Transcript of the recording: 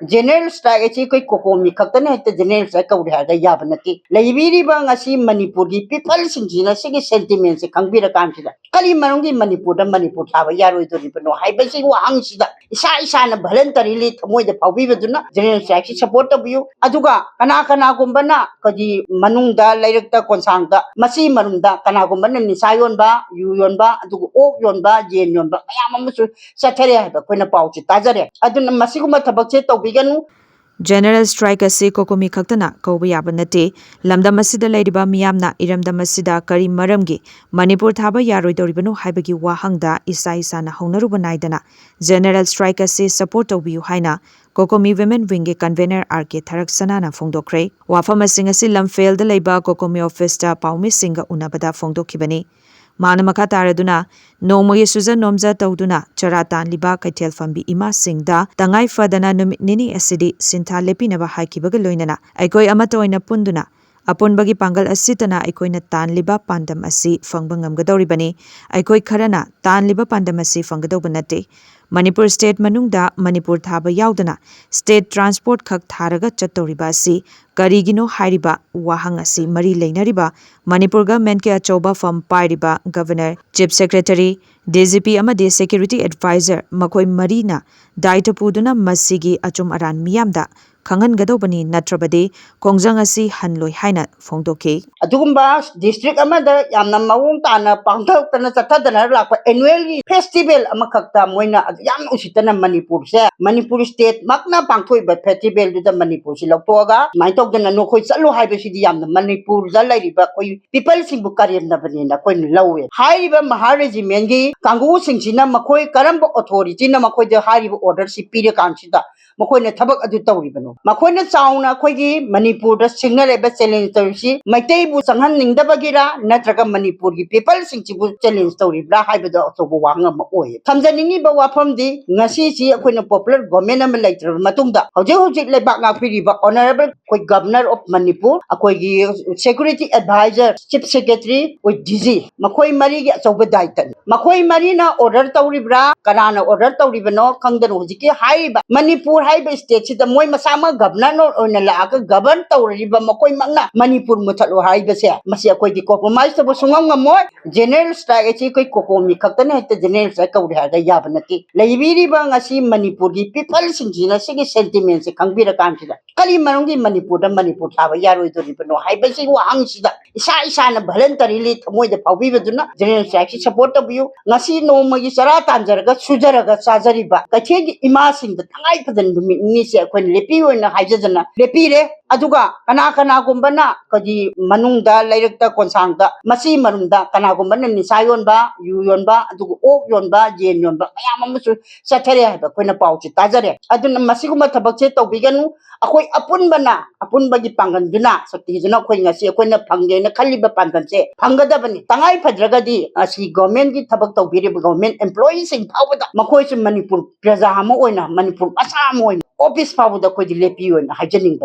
general strike achi koi Cocomi khaktan hekta general strike kawde haga yaba nati leiriba ngasi Manipur gi people singjina sigi sentiment se khangbira kamsida kali marungi Manipur da Manipur thaba yaroidino bano haibagi wahangsida Esha-eshana voluntarily thamoi da pawibaduna general strike si support toubiyu aduga kana gumbana kaji manungda lairakta konsangda masi marunda kana gumbana nisa yonba yu yonba aduga ok yonba jen yonba mayam amasu sathare haiba koina pauchi tajare aduna masiguma thabakse tawbiganu. General strike asi Cocomi khaktana kouba yaba nate lamdam asida leiriba meeyamna eramdam asida kari maramgi Manipur thaba yaroidino haibagi wahangda Esha-eshana hounaruba naidana General strike asi support toubiyu haina Cocomi women wing ge Convenor Rk Tharaksana na phongdok khre wafam asing asi lamfel da leiba Cocomi office ta paumi singa unabada phongdokhibani Mana makha taraduna nomogi suza nomja tauduna charatan liba kaithel fambi ima singda tangai fadana numit nini asidi sintha lepinaba haikibaga loinana aikoi amata oina punduna apunbagi pangal asitana aikoina tan liba pandam asi phangba ngamgadoribani aikoi kharana tan liba pandam asi phanggadauba nate Manipur state manungda Manipur thaba yaudana state transport khak tharaga chatoriba asi karigino hairiba wahang asi mari leinariba Manipur government ke achoba firm pairiba governor chief secretary DGP amade security advisor makoi marina daita puduna masigi achum aran miyamda khangan gadobani natrabade kongjang asi hanloi haina phongdokhe adugumba district amada yamna mawung tana pangthok tana chathadana lakpa annually festival amakhakta moina yam usitana Manipur se Manipur state makna pangthoiba festival du da Manipur si loktoga maitokdana nokhoi chalu haibasidi yamna Manipur da lairiba koi people singbu kariyamna banina koi lawe haiba maharegiment gi kangu singsina makhoi karamba authority na makhoi de haiba order si pire kansida makhoi na thabak adu tawribano makhoi na chauna khoi gi Manipur da signal eba challenge tawsi maitai bu sanghan ningdabagira natraga Manipur gi people singchibu challenge tawribra haibada achobo wanga ma oye thamjaningi ba wafam di ngasi si akoina popular government am laitra matungda hojik lebak ngapiriba honorable koi governor of Manipur akoi gi security advisor chief secretary oi DG makhoi mari gi achoba daitan makhoi mari na order tawribra kanana order tawribano khangdano hojiki haiba Manipur haiba state sida moi masama governor oina laaka govern tawriba makhoi mangna Manipur muthalo haiba se masi akoi gi compromise to sungam ngamoy general strike achi koi Cocomi khaktana hekta general strike kawde haga yaba nati leiriba ngasi Manipur gi people singjina sigi sentiment se khangbira kamsida kali marungi Manipur da Manipur thaba yaroidino bano haibagi wahangsida Esha-eshana voluntarily thamoi da pawibaduna general strike si support toubiyu ngasi nomagi chara tanjaraga sujaraga chajariba kaithegi ima singda tangai padan ni se akoi lepi oina haijadana lepire aduga kana gumbana kaji manungda lairakta konsangda masi marunda kana gumbana nisa yonba yu yonba aduga ok yonba jen yonba mayam amasu sathare haiba koina pauchi tajare aduna masiguma thabakse tawbiganu akoi apunbagi panganduna satijuna koi ngasi akoina phangena khaliba pandanse phanggadabani tangai phadragadi asi government gi thabak tawbiriba government employees sing phawada makoi su Manipur praja ama oina Manipur asa ama oina office phawada koi lepi oina haijaning